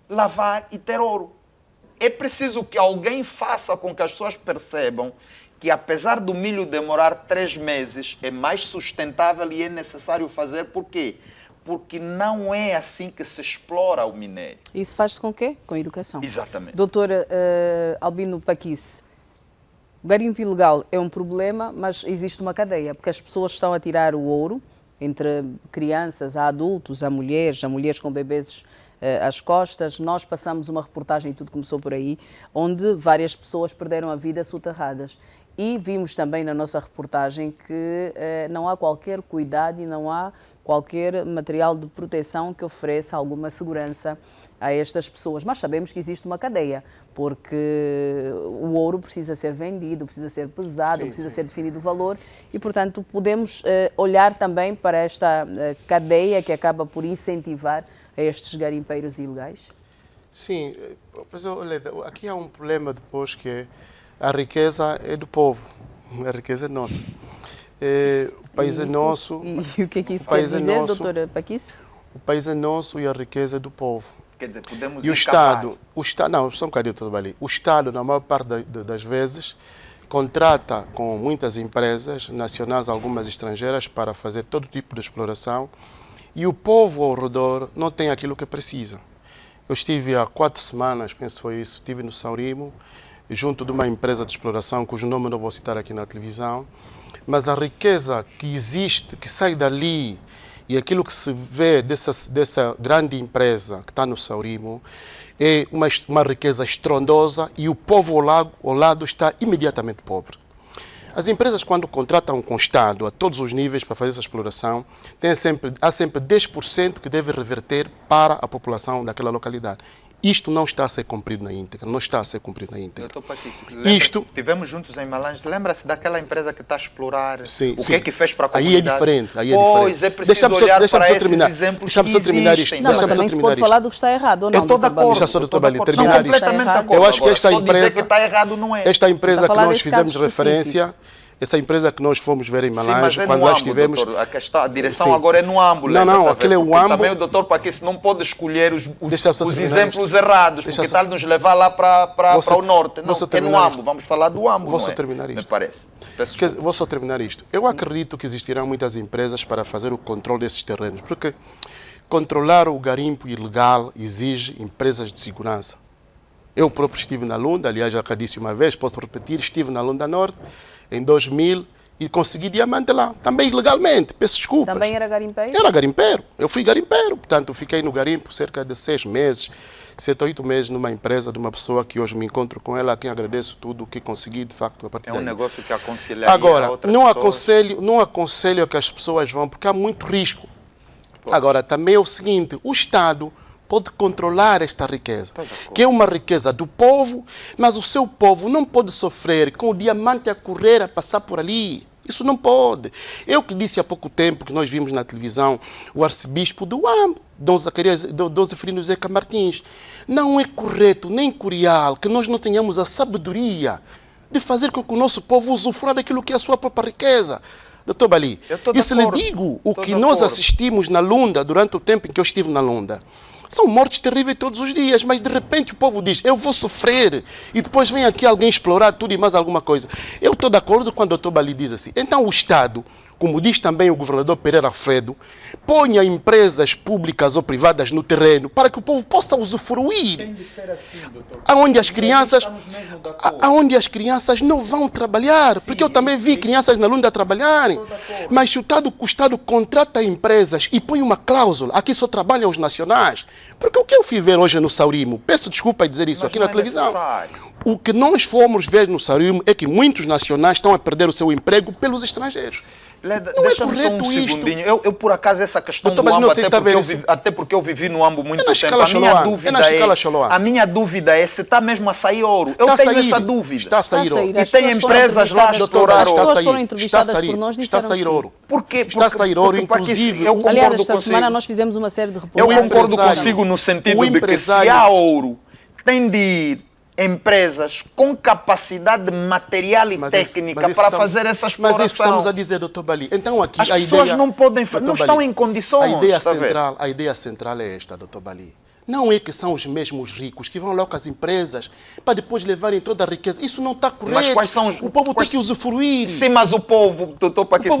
lavar e ter ouro. É preciso que alguém faça com que as pessoas percebam que apesar do milho demorar 3 meses, é mais sustentável e é necessário fazer. Por quê? Porque não é assim que se explora o minério. Isso faz-se com o quê? Com a educação. Exatamente. Doutora Albino Paquice, o garimpo ilegal é um problema, mas existe uma cadeia, porque as pessoas estão a tirar o ouro, entre crianças, a adultos, a mulheres com bebês às costas. Nós passamos uma reportagem, tudo começou por aí, onde várias pessoas perderam a vida soterradas. E vimos também na nossa reportagem que não há qualquer cuidado e não há qualquer material de proteção que ofereça alguma segurança a estas pessoas. Mas sabemos que existe uma cadeia, porque o ouro precisa ser vendido, precisa ser pesado, precisa ser definido o valor e, portanto, podemos olhar também para esta cadeia que acaba por incentivar a estes garimpeiros ilegais? Sim, mas olha, aqui há um problema depois que é a riqueza é do povo, a riqueza é nossa. O país é nosso. E o que é que isso quer dizer, doutora Paquice? O país é nosso e a riqueza é do povo. Quer dizer, podemos e o Estado, não, só um bocadinho, tudo ali. O Estado, na maior parte das vezes, contrata com muitas empresas nacionais, algumas estrangeiras, para fazer todo tipo de exploração e o povo ao redor não tem aquilo que precisa. Eu estive há 4 semanas, penso que foi isso, estive no Saurimo, junto de uma empresa de exploração, cujo nome não vou citar aqui na televisão, mas a riqueza que existe, que sai dali, e aquilo que se vê dessa grande empresa que está no Saurimo, é uma riqueza estrondosa e o povo ao lado está imediatamente pobre. As empresas, quando contratam com o Estado a todos os níveis para fazer essa exploração, há sempre 10% que deve reverter para a população daquela localidade. Isto não está a ser cumprido na íntegra, não está a ser cumprido na íntegra. Doutor Paquice, estivemos juntos em Malange, lembra-se daquela empresa que está a explorar? Sim, o que é que fez para a comunidade? Aí é diferente, aí é pois, diferente. É preciso olhar para esses exemplos que existem. Não, mas também se pode falar do que está errado, ou não? Eu estou de acordo. Deixa só, doutor Bali, terminar isto. Eu acho que esta empresa... dizer que está errado não é. Esta empresa que nós fizemos referência... Essa empresa que nós fomos ver em Malange, quando lá estivemos... Doutor, a direção agora é no AMBO. Não, aquele é o AMBO. Também o doutor Paquice não pode escolher os exemplos errados, porque está a nos levar lá para o norte. Não, é no AMBO. Vamos falar do AMBO, vou só terminar isto. Me parece. Vou só terminar isto. Eu acredito que existirão muitas empresas para fazer o controle desses terrenos, porque controlar o garimpo ilegal exige empresas de segurança. Eu próprio estive na Lunda, aliás, já disse uma vez, posso repetir, estive na Lunda Norte, em 2000, e consegui diamante lá, também ilegalmente, peço desculpas. Também era garimpeiro? Era garimpeiro, eu fui garimpeiro, portanto, fiquei no garimpo cerca de 6 meses, 7 ou 8 meses numa empresa de uma pessoa que hoje me encontro com ela, a quem agradeço tudo o que consegui, de facto, a partir daí. É um negócio que aconselharia agora, outras não aconselho que as pessoas vão, porque há muito risco. Agora, também é o seguinte, o Estado pode controlar esta riqueza, que é uma riqueza do povo, mas o seu povo não pode sofrer com o diamante a correr, a passar por ali. Isso não pode. Eu que disse há pouco tempo, que nós vimos na televisão, o arcebispo do AMBO, Dom Zeferino Zeca Martins. Não é correto, nem curial, que nós não tenhamos a sabedoria de fazer com que o nosso povo usufrua daquilo que é a sua própria riqueza. Doutor Bali, e se lhe digo o que nós assistimos na Lunda, durante o tempo em que eu estive na Lunda, São mortes terríveis todos os dias, mas de repente o povo diz, eu vou sofrer, e depois vem aqui alguém explorar tudo e mais alguma coisa. Eu estou de acordo quando o Dr. Bali diz assim, então o Estado, como diz também o governador Pereira Alfredo, ponha empresas públicas ou privadas no terreno para que o povo possa usufruir. Tem de ser assim, doutor. Aonde as crianças não vão trabalhar. Sim, porque eu também vi crianças na Lunda trabalharem. Mas se o Estado contrata empresas e põe uma cláusula, aqui só trabalham os nacionais. Porque o que eu fui ver hoje no Saurimo, peço desculpa em dizer isso aqui na televisão. Necessário. O que nós fomos ver no Saurimo é que muitos nacionais estão a perder o seu emprego pelos estrangeiros. Leda, deixa-me só um segundinho. Eu, por acaso, essa questão do AMBO, até porque eu vivi no AMBO muito tempo, a minha dúvida é se está mesmo a sair ouro. Eu tenho essa dúvida. Está a sair ouro. E tem empresas lá a explorar ouro. As pessoas foram entrevistadas por nós e disseram está a sair ouro. Porquê? Está a sair ouro, inclusive. Aliás, esta semana nós fizemos uma série de reportagens. Eu concordo consigo no sentido de que se há ouro, tem de ir empresas com capacidade material e técnica para fazer essa exploração. Mas isso estamos a dizer, Dr. Bali. Então aqui as pessoas não podem, não estão em condições. A ideia central é esta, Dr. Bali. Não é que são os mesmos ricos que vão logo às empresas para depois levarem toda a riqueza. Isso não está correto. Mas quais são os... O povo tem que usufruir. Sim, mas o povo, doutor Paquis,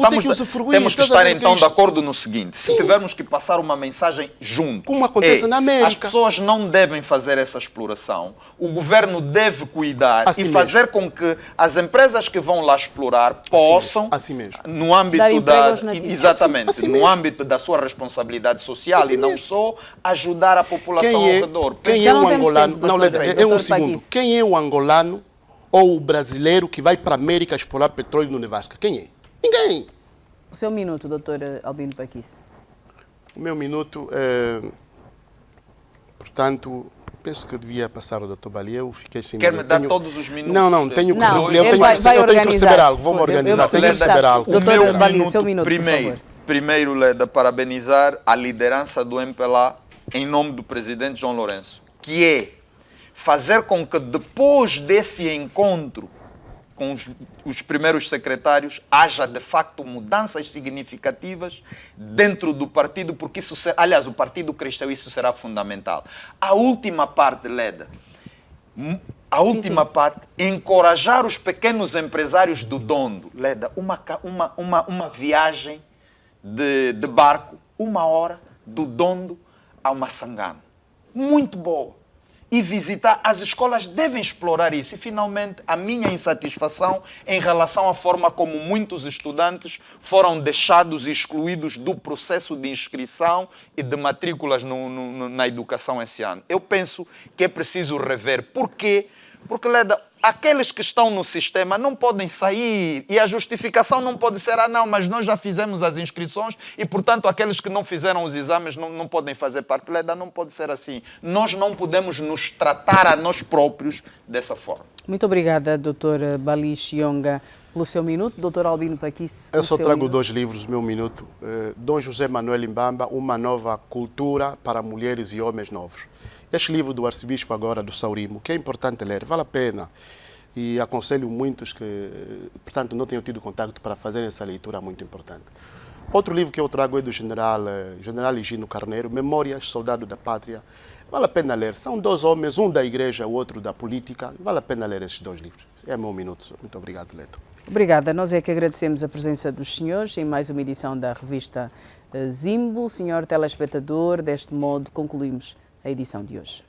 temos que estar então de acordo no seguinte. Se tivermos que passar uma mensagem juntos. Como acontece na América. As pessoas não devem fazer essa exploração. O governo deve cuidar e fazer com que as empresas que vão lá explorar possam, no âmbito no âmbito da sua responsabilidade social e não só ajudar a população. Quem é o angolano? Não, é um segundo. Quem é o angolano ou o brasileiro que vai para a América explorar petróleo no Nevasca? Quem é? Ninguém. O seu minuto, doutor Albino Paquis. O meu minuto, portanto, penso que devia passar o doutor Bali. Eu fiquei sem minuto. Quer me dar todos os minutos? Não, tenho que receber algo. Vou-me organizar, tenho que receber algo. Doutor Bali, seu minuto, por favor. Primeiro, Leda, parabenizar a liderança do MPLA em nome do presidente João Lourenço, que é fazer com que depois desse encontro com os primeiros secretários haja de facto mudanças significativas dentro do partido, porque isso, aliás, o partido cresceu, isso será fundamental. A última parte, Leda, parte, encorajar os pequenos empresários do Dondo, Leda, uma viagem de barco, 1 hora do Dondo a uma Sangano. Muito boa. E visitar, as escolas devem explorar isso. E, finalmente, a minha insatisfação em relação à forma como muitos estudantes foram deixados e excluídos do processo de inscrição e de matrículas na educação esse ano. Eu penso que é preciso rever. Por quê? Porque, Leda, aqueles que estão no sistema não podem sair e a justificação não pode ser, não, mas nós já fizemos as inscrições e, portanto, aqueles que não fizeram os exames não podem fazer parte. Leda, não pode ser assim. Nós não podemos nos tratar a nós próprios dessa forma. Muito obrigada, Dr. Bali Chionga, pelo seu minuto. Dr. Albino Paquis. Eu só trago 2 livros, meu minuto. Dom José Manuel Mbamba, Uma Nova Cultura para Mulheres e Homens Novos. Este livro do arcebispo agora do Saurimo, que é importante ler, vale a pena. E aconselho muitos que, portanto, não tenham tido contato para fazerem essa leitura muito importante. Outro livro que eu trago é do general Higino Carneiro, Memórias, Soldado da Pátria. Vale a pena ler. São 2 homens, um da igreja, o outro da política. Vale a pena ler esses 2 livros. É meu minuto. Muito obrigado, Leto. Obrigada. Nós é que agradecemos a presença dos senhores em mais uma edição da revista Zimbo. Senhor telespectador, deste modo concluímos a edição de hoje.